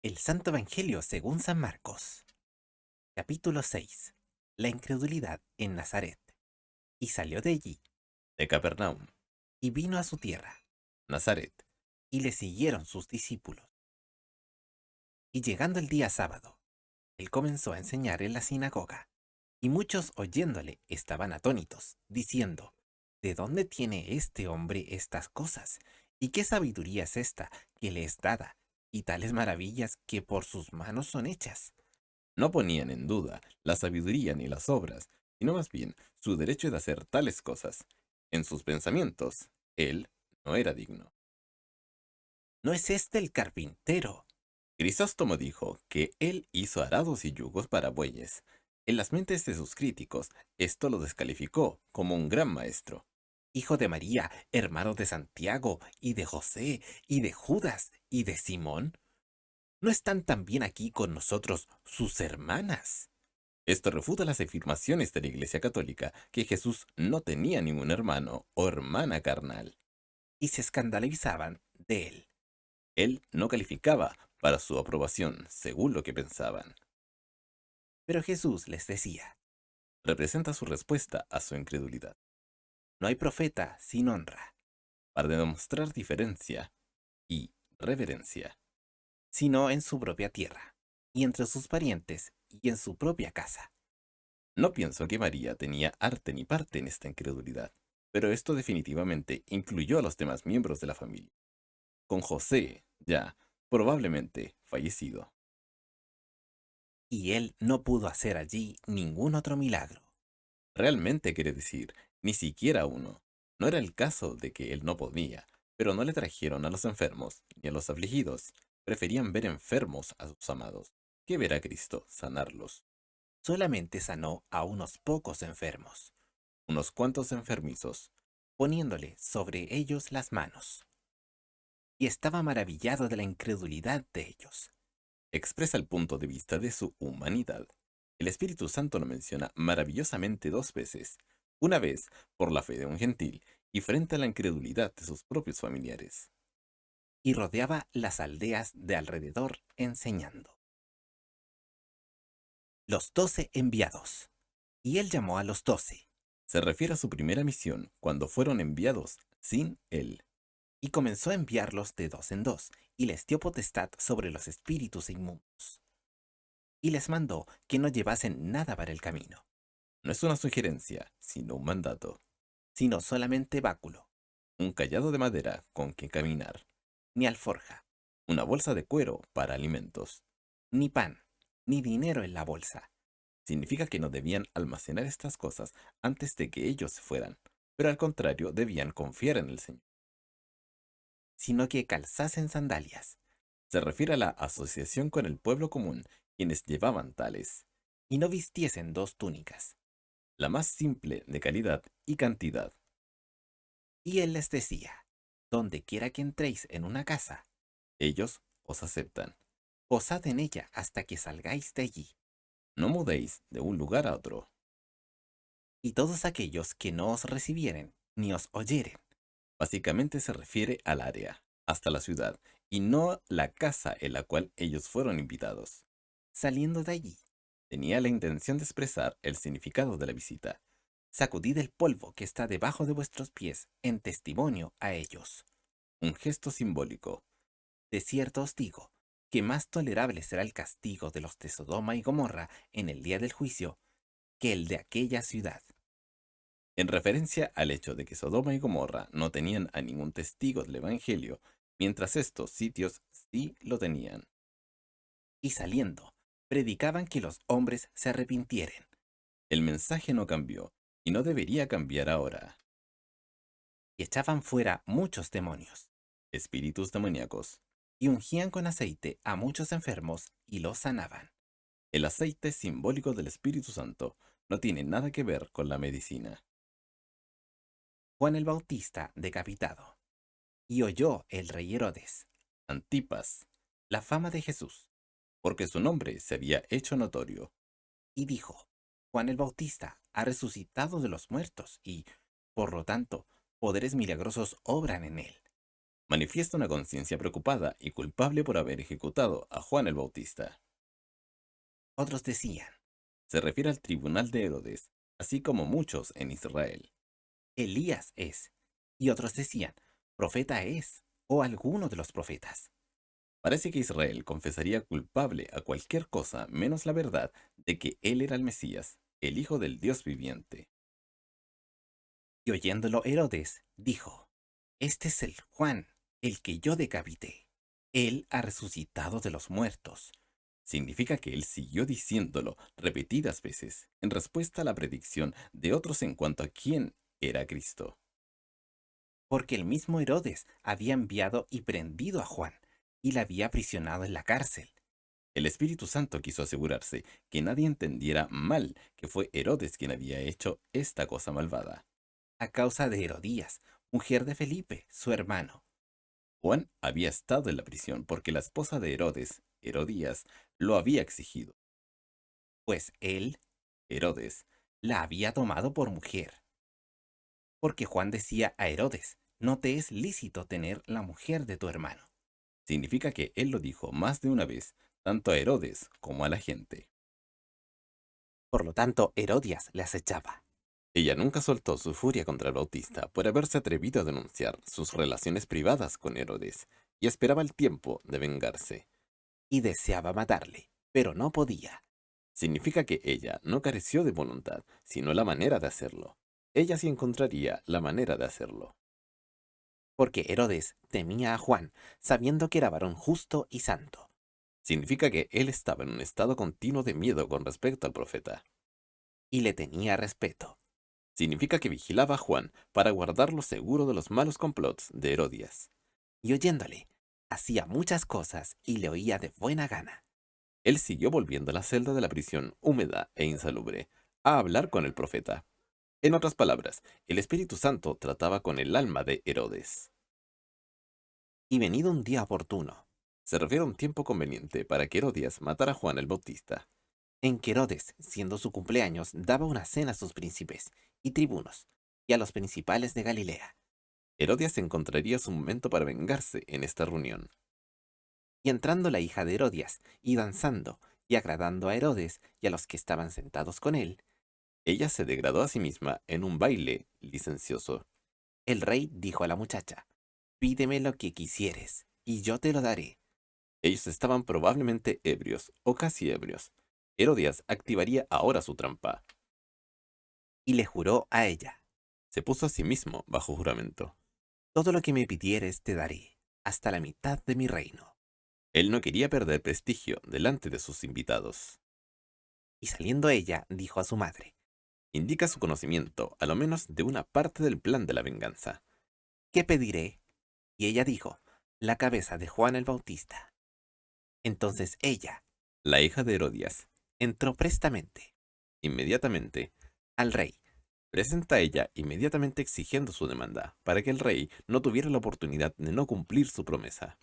El Santo Evangelio según San Marcos. Capítulo 6. La incredulidad en Nazaret. Y salió de allí, de Capernaum, y vino a su tierra, Nazaret. y le siguieron sus discípulos. Y llegando el día sábado, él comenzó a enseñar en la sinagoga, y muchos oyéndole estaban atónitos, diciendo, ¿de dónde tiene este hombre estas cosas? ¿Y qué sabiduría es esta que le es dada, y tales maravillas que por sus manos son hechas? No ponían en duda la sabiduría ni las obras, sino más bien su derecho de hacer tales cosas. En sus pensamientos, él no era digno. ¿No es este el carpintero? Crisóstomo dijo que él hizo arados y yugos para bueyes. En las mentes de sus críticos, esto lo descalificó como un gran maestro. Hijo de María, hermano de Santiago, y de José, y de Judas, y de Simón, ¿no están también aquí con nosotros sus hermanas? Esto refuta las afirmaciones de la Iglesia Católica que Jesús no tenía ningún hermano o hermana carnal. Y se escandalizaban de él. Él no calificaba para su aprobación según lo que pensaban. Pero Jesús les decía, Representa su respuesta a su incredulidad, no hay profeta sin honra, para demostrar diferencia y reverencia. sino en su propia tierra, y entre sus parientes, y en su propia casa. No pienso que María tenía arte ni parte en esta incredulidad, pero esto definitivamente incluyó a los demás miembros de la familia, con José, ya probablemente fallecido. Y él no pudo hacer allí ningún otro milagro. Realmente quiere decir, ni siquiera uno. No era el caso de que él no podía, pero no le trajeron a los enfermos ni a los afligidos. Preferían ver enfermos a sus amados que ver a Cristo sanarlos. Solamente sanó a unos pocos enfermos, Unos cuantos enfermizos. poniéndole sobre ellos las manos. Y estaba maravillado de la incredulidad de ellos. Expresa el punto de vista de su humanidad. El Espíritu Santo lo menciona maravillosamente dos veces. Una vez por la fe de un gentil y frente a la incredulidad de sus propios familiares. Y rodeaba las aldeas de alrededor enseñando. Los 12 enviados. Y él llamó a los 12, Se refiere a su primera misión cuando fueron enviados sin él. y comenzó a enviarlos de dos en dos, y les dio potestad sobre los espíritus inmundos. Y les mandó que no llevasen nada para el camino, No es una sugerencia, sino un mandato. sino solamente báculo, Un cayado de madera con que caminar. ni alforja, Una bolsa de cuero para alimentos. ni pan, ni dinero en la bolsa, Significa que no debían almacenar estas cosas antes de que ellos se fueran, pero al contrario debían confiar en el Señor. sino que calzasen sandalias, Se refiere a la asociación con el pueblo común, quienes llevaban tales, y no vistiesen dos túnicas. la más simple de calidad y cantidad. Y él les decía, donde quiera que entréis en una casa, Ellos os aceptan. posad en ella hasta que salgáis de allí. No mudéis de un lugar a otro. Y todos aquellos que no os recibieren, ni os oyeren, Básicamente se refiere al área, hasta la ciudad, y no la casa en la cual ellos fueron invitados. saliendo de allí, Tenía la intención de expresar el significado de la visita. sacudid el polvo que está debajo de vuestros pies en testimonio a ellos. Un gesto simbólico. De cierto os digo, que más tolerable será el castigo de los de Sodoma y Gomorra en el día del juicio que el de aquella ciudad. En referencia al hecho de que Sodoma y Gomorra no tenían a ningún testigo del Evangelio, mientras estos sitios sí lo tenían. Y saliendo, predicaban que los hombres se arrepintieren, El mensaje no cambió, y no debería cambiar ahora. y echaban fuera muchos demonios, Espíritus demoníacos. y ungían con aceite a muchos enfermos y los sanaban. El aceite simbólico del Espíritu Santo no tiene nada que ver con la medicina. Juan el Bautista decapitado. Y oyó el rey Herodes Antipas, la fama de Jesús, porque su nombre se había hecho notorio. y dijo, Juan el Bautista ha resucitado de los muertos, y, por lo tanto, poderes milagrosos obran en él. Manifiesta una conciencia preocupada y culpable por haber ejecutado a Juan el Bautista. Otros decían, Se refiere al tribunal de Herodes, así como muchos en Israel. Elías es. Y otros decían, profeta es, o alguno de los profetas. Parece que Israel confesaría culpable a cualquier cosa menos la verdad de que él era el Mesías, el Hijo del Dios viviente. Y oyéndolo Herodes, dijo, Este es el Juan, el que yo decapité. Él ha resucitado de los muertos. Significa que él siguió diciéndolo repetidas veces en respuesta a la predicción de otros en cuanto a quién era Cristo. Porque el mismo Herodes había enviado y prendido a Juan, y la había aprisionado en la cárcel. El Espíritu Santo quiso asegurarse que nadie entendiera mal que fue Herodes quien había hecho esta cosa malvada. A causa de Herodías, mujer de Felipe, su hermano, Juan había estado en la prisión porque la esposa de Herodes, Herodías, lo había exigido. pues él Herodes la había tomado por mujer. Porque Juan decía a Herodes, no te es lícito tener la mujer de tu hermano. significa que él lo dijo más de una vez, tanto a Herodes como a la gente. Por lo tanto, Herodías le acechaba, Ella nunca soltó su furia contra el Bautista por haberse atrevido a denunciar sus relaciones privadas con Herodes y esperaba el tiempo de vengarse. y deseaba matarle, pero no podía, Significa que ella no careció de voluntad, sino la manera de hacerlo. Ella sí encontraría la manera de hacerlo. porque Herodes temía a Juan, sabiendo que era varón justo y santo, Significa que él estaba en un estado continuo de miedo con respecto al profeta. y le tenía respeto. Significa que vigilaba a Juan para guardarlo seguro de los malos complots de Herodías. Y oyéndole, hacía muchas cosas y le oía de buena gana. Él siguió volviendo a la celda de la prisión húmeda e insalubre, a hablar con el profeta. En otras palabras, el Espíritu Santo trataba con el alma de Herodes. Y venido un día oportuno, Se refiere a un tiempo conveniente para que Herodías matara a Juan el Bautista. en que Herodes, siendo su cumpleaños, daba una cena a sus príncipes y tribunos, y a los principales de Galilea. Herodías encontraría su momento para vengarse en esta reunión. Y entrando la hija de Herodías, y danzando, y agradando a Herodes y a los que estaban sentados con él, Ella se degradó a sí misma en un baile licencioso. el rey dijo a la muchacha, Pídeme lo que quisieres, y yo te lo daré. Ellos estaban probablemente ebrios o casi ebrios. Herodías activaría ahora su trampa. Y le juró a ella, Se puso a sí mismo bajo juramento. Todo lo que me pidieres te daré, hasta la mitad de mi reino. Él no quería perder prestigio delante de sus invitados. Y saliendo ella, dijo a su madre, Indica su conocimiento, a lo menos de una parte del plan de la venganza. ¿Qué pediré? Y ella dijo, la cabeza de Juan el Bautista. Entonces ella La hija de Herodías, entró prestamente inmediatamente, al rey presenta a ella inmediatamente exigiendo su demanda, para que el rey no tuviera la oportunidad de no cumplir su promesa.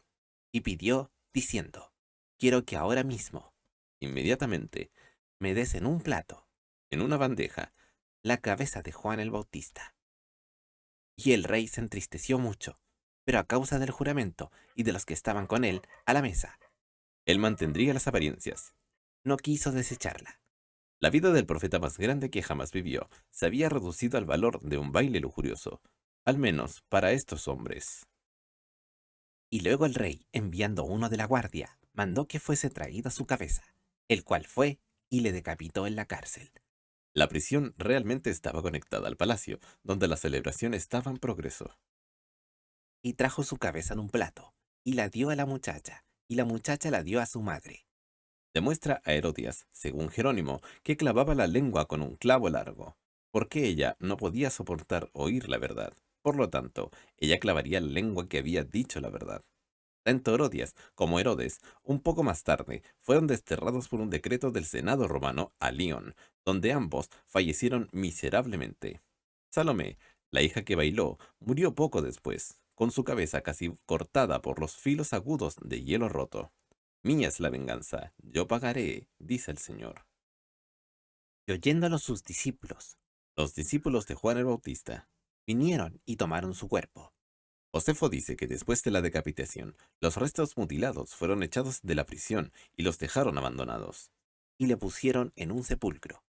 y pidió, diciendo, quiero que ahora mismo Inmediatamente, me des en un plato en una bandeja, la cabeza de Juan el Bautista. Y el rey se entristeció mucho, pero a causa del juramento y de los que estaban con él a la mesa, él mantendría las apariencias. no quiso desecharla. La vida del profeta más grande que jamás vivió se había reducido al valor de un baile lujurioso, al menos para estos hombres. Y luego el rey, enviando uno de la guardia, mandó que fuese traída su cabeza, el cual fue y le decapitó en la cárcel. La prisión realmente estaba conectada al palacio, donde la celebración estaba en progreso. Y trajo su cabeza en un plato, y la dio a la muchacha, y la muchacha la dio a su madre. Demuestra a Herodías, según Jerónimo, que clavaba la lengua con un clavo largo, porque ella no podía soportar oír la verdad. Por lo tanto, ella clavaría la lengua que había dicho la verdad. Tanto Herodías como Herodes, un poco más tarde, fueron desterrados por un decreto del Senado romano a Lyon, donde ambos fallecieron miserablemente. Salomé, la hija que bailó, murió poco después, con su cabeza casi cortada por los filos agudos de hielo roto. Mía es la venganza, yo pagaré, dice el Señor. Y oyéndolo sus discípulos, Los discípulos de Juan el Bautista. vinieron y tomaron su cuerpo, Josefo dice que después de la decapitación, los restos mutilados fueron echados de la prisión y los dejaron abandonados. y le pusieron en un sepulcro.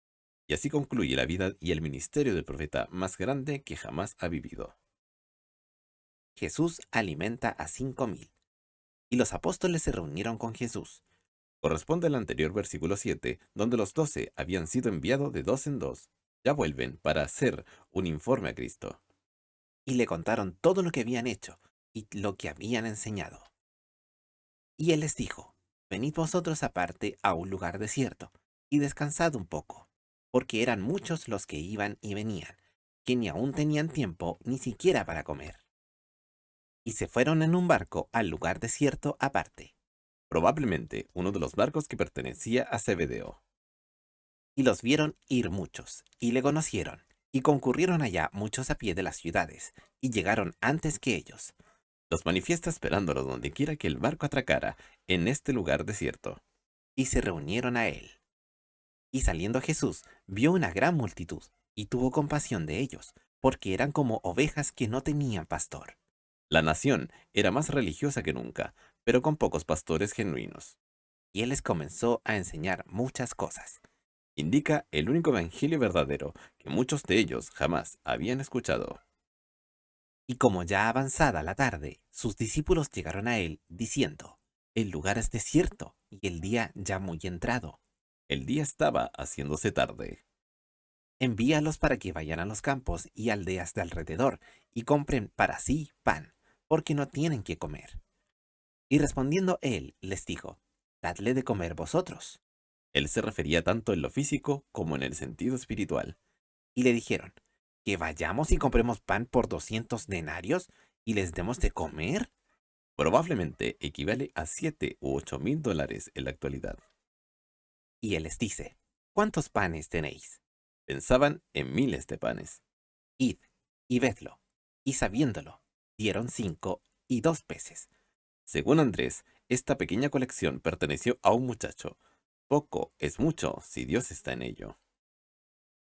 Y así concluye la vida y el ministerio del profeta más grande que jamás ha vivido. Jesús alimenta a 5.000. Y los apóstoles se reunieron con Jesús. Corresponde al anterior versículo 7, donde los 12 habían sido enviados de dos en dos. Ya vuelven para hacer un informe a Cristo. Y le contaron todo lo que habían hecho y lo que habían enseñado. Y él les dijo, venid vosotros aparte a un lugar desierto, y descansad un poco, porque eran muchos los que iban y venían, que ni aún tenían tiempo ni siquiera para comer. Y se fueron en un barco al lugar desierto aparte. Probablemente uno de los barcos que pertenecía a Zebedeo. Y los vieron ir muchos, y le conocieron, y concurrieron allá muchos a pie de las ciudades, y llegaron antes que ellos, Los manifiesta esperándolos donde quiera que el barco atracara, en este lugar desierto. y se reunieron a él. Y saliendo Jesús, vio una gran multitud, y tuvo compasión de ellos, porque eran como ovejas que no tenían pastor. La nación era más religiosa que nunca, pero con pocos pastores genuinos. Y él les comenzó a enseñar muchas cosas. Indica el único evangelio verdadero que muchos de ellos jamás habían escuchado. Y como ya avanzada la tarde, sus discípulos llegaron a él, diciendo, el lugar es desierto, y el día ya muy entrado. El día estaba haciéndose tarde. Envíalos para que vayan a los campos y aldeas de alrededor, y compren para sí pan, porque no tienen que comer. Y respondiendo él, les dijo, dadle de comer vosotros. Él se refería tanto en lo físico como en el sentido espiritual. Y le dijeron, que vayamos y compremos pan por 200 denarios y les demos de comer. Probablemente equivale a 7 u 8 mil dólares en la actualidad. Y él les dice, ¿cuántos panes tenéis? Pensaban en miles de panes. Id y vedlo. Y sabiéndolo, dieron 5 y 2 peces. Según Andrés, esta pequeña colección perteneció a un muchacho. Poco es mucho si Dios está en ello.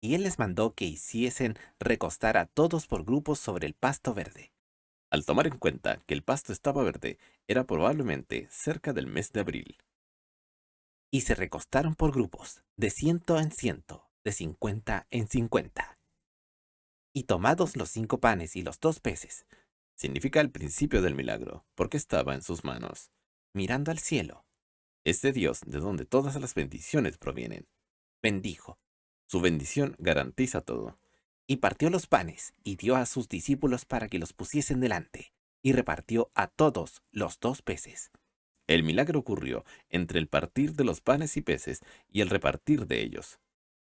Y él les mandó que hiciesen recostar a todos por grupos sobre el pasto verde. Al tomar en cuenta que el pasto estaba verde, era probablemente cerca del mes de abril. Y se recostaron por grupos, de 100 en 100, de 50 en 50. Y tomados los 5 panes y los 2 peces, Significa el principio del milagro, porque estaba en sus manos. mirando al cielo, Es de Dios de donde todas las bendiciones provienen. bendijo, Su bendición garantiza todo. y partió los panes, y dio a sus discípulos para que los pusiesen delante, y repartió a todos los 2 peces. El milagro ocurrió entre el partir de los panes y peces y el repartir de ellos.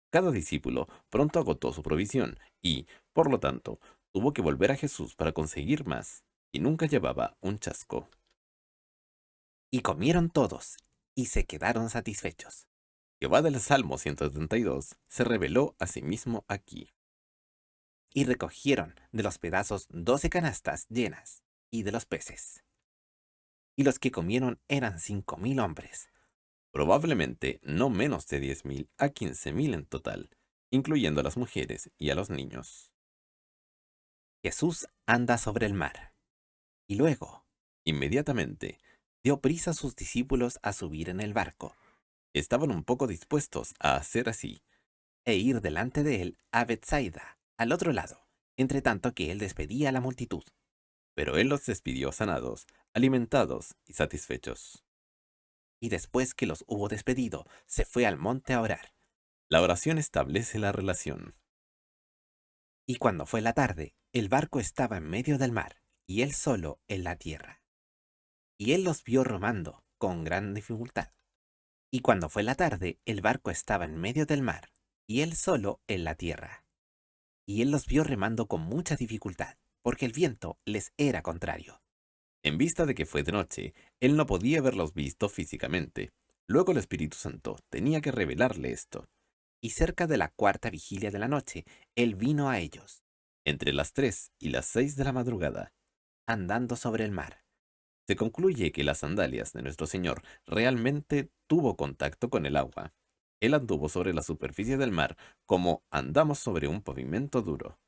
Cada discípulo pronto agotó su provisión y, por lo tanto, tuvo que volver a Jesús para conseguir más, y nunca llevaba un chasco. Y comieron todos, y se quedaron satisfechos. Jehová del Salmo 172 se reveló a sí mismo aquí. Y recogieron de los pedazos 12 canastas llenas, y de los peces. Y los que comieron eran 5.000 hombres. Probablemente no menos de 10.000 a 15.000 en total, incluyendo a las mujeres y a los niños. Jesús anda sobre el mar. Y luego Inmediatamente, dio prisa a sus discípulos a subir en el barco, estaban un poco dispuestos a hacer así. e ir delante de él a Bethsaida, al otro lado, entre tanto que él despedía a la multitud. Pero él los despidió sanados, alimentados y satisfechos. Y después que los hubo despedido, se fue al monte a orar. La oración establece la relación. Y cuando fue la tarde, el barco estaba en medio del mar, y él solo en la tierra. Y él los vio remando con gran dificultad. Y cuando fue la tarde, el barco estaba en medio del mar, y él solo en la tierra. Y él los vio remando con mucha dificultad, porque el viento les era contrario. En vista de que fue de noche, él no podía haberlos visto físicamente. Luego el Espíritu Santo tenía que revelarle esto. Y cerca de la cuarta vigilia de la noche, él vino a ellos, Entre las 3 y las 6 de la madrugada, andando sobre el mar. se concluye que las sandalias de nuestro Señor realmente tuvo contacto con el agua. Él anduvo sobre la superficie del mar como andamos sobre un pavimento duro.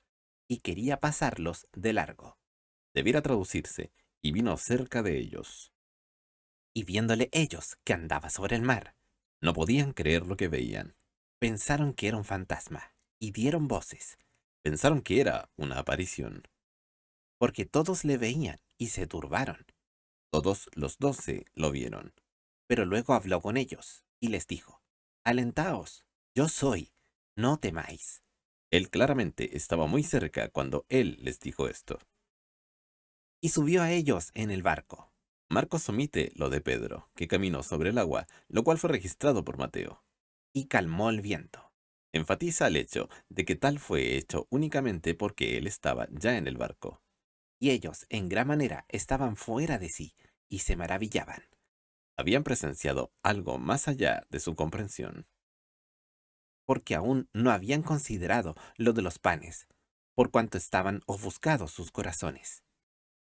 Y quería pasarlos de largo. debiera traducirse, y vino cerca de ellos. Y viéndole ellos que andaba sobre el mar, No podían creer lo que veían. pensaron que era un fantasma, y dieron voces, Pensaron que era una aparición. porque todos le veían y se turbaron. Todos los 12 lo vieron. Pero luego habló con ellos, y les dijo, Alentaos, yo soy, no temáis. Él claramente estaba muy cerca cuando él les dijo esto. Y subió a ellos en el barco, Marcos omite lo de Pedro, que caminó sobre el agua, lo cual fue registrado por Mateo. y calmó el viento. Enfatiza el hecho de que tal fue hecho únicamente porque él estaba ya en el barco. Y ellos en gran manera estaban fuera de sí, y se maravillaban, Habían presenciado algo más allá de su comprensión. porque aún no habían considerado lo de los panes, por cuanto estaban ofuscados sus corazones.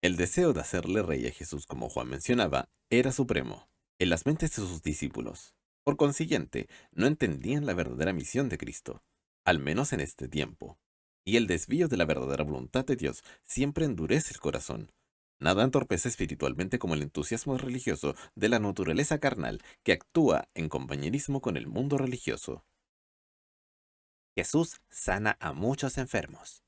El deseo de hacerle rey a Jesús, como Juan mencionaba, era supremo en las mentes de sus discípulos. Por consiguiente, no entendían la verdadera misión de Cristo, al menos en este tiempo. Y el desvío de la verdadera voluntad de Dios siempre endurece el corazón. Nada entorpece espiritualmente como el entusiasmo religioso de la naturaleza carnal que actúa en compañerismo con el mundo religioso. Jesús sana a muchos enfermos.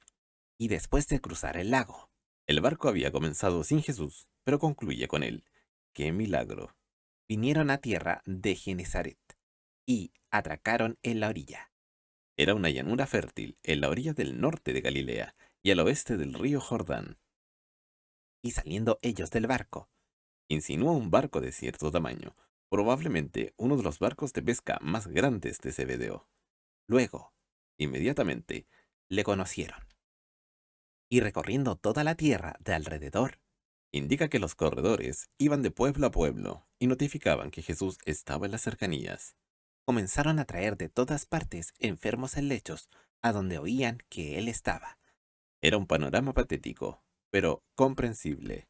Y después de cruzar el lago, El barco había comenzado sin Jesús, pero concluye con él. ¡Qué milagro! vinieron a tierra de Genezaret, y atracaron en la orilla. Era una llanura fértil en la orilla del norte de Galilea y al oeste del río Jordán. Y saliendo ellos del barco, Insinúa un barco de cierto tamaño, probablemente uno de los barcos de pesca más grandes de Zebedeo. luego Inmediatamente, le conocieron. Y recorriendo toda la tierra de alrededor, indica que los corredores iban de pueblo a pueblo y notificaban que Jesús estaba en las cercanías. comenzaron a traer de todas partes enfermos en lechos, a donde oían que él estaba. Era un panorama patético, pero comprensible.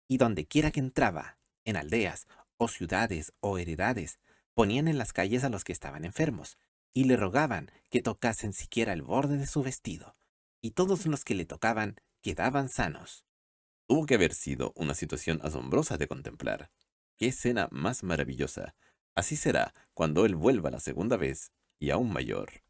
Y donde quiera que entraba, en aldeas, o ciudades, o heredades, ponían en las calles a los que estaban enfermos, y le rogaban que tocasen siquiera el borde de su vestido, y todos los que le tocaban quedaban sanos. Tuvo que haber sido una situación asombrosa de contemplar. ¡Qué escena más maravillosa! Así será cuando Él vuelva la segunda vez y aún mayor.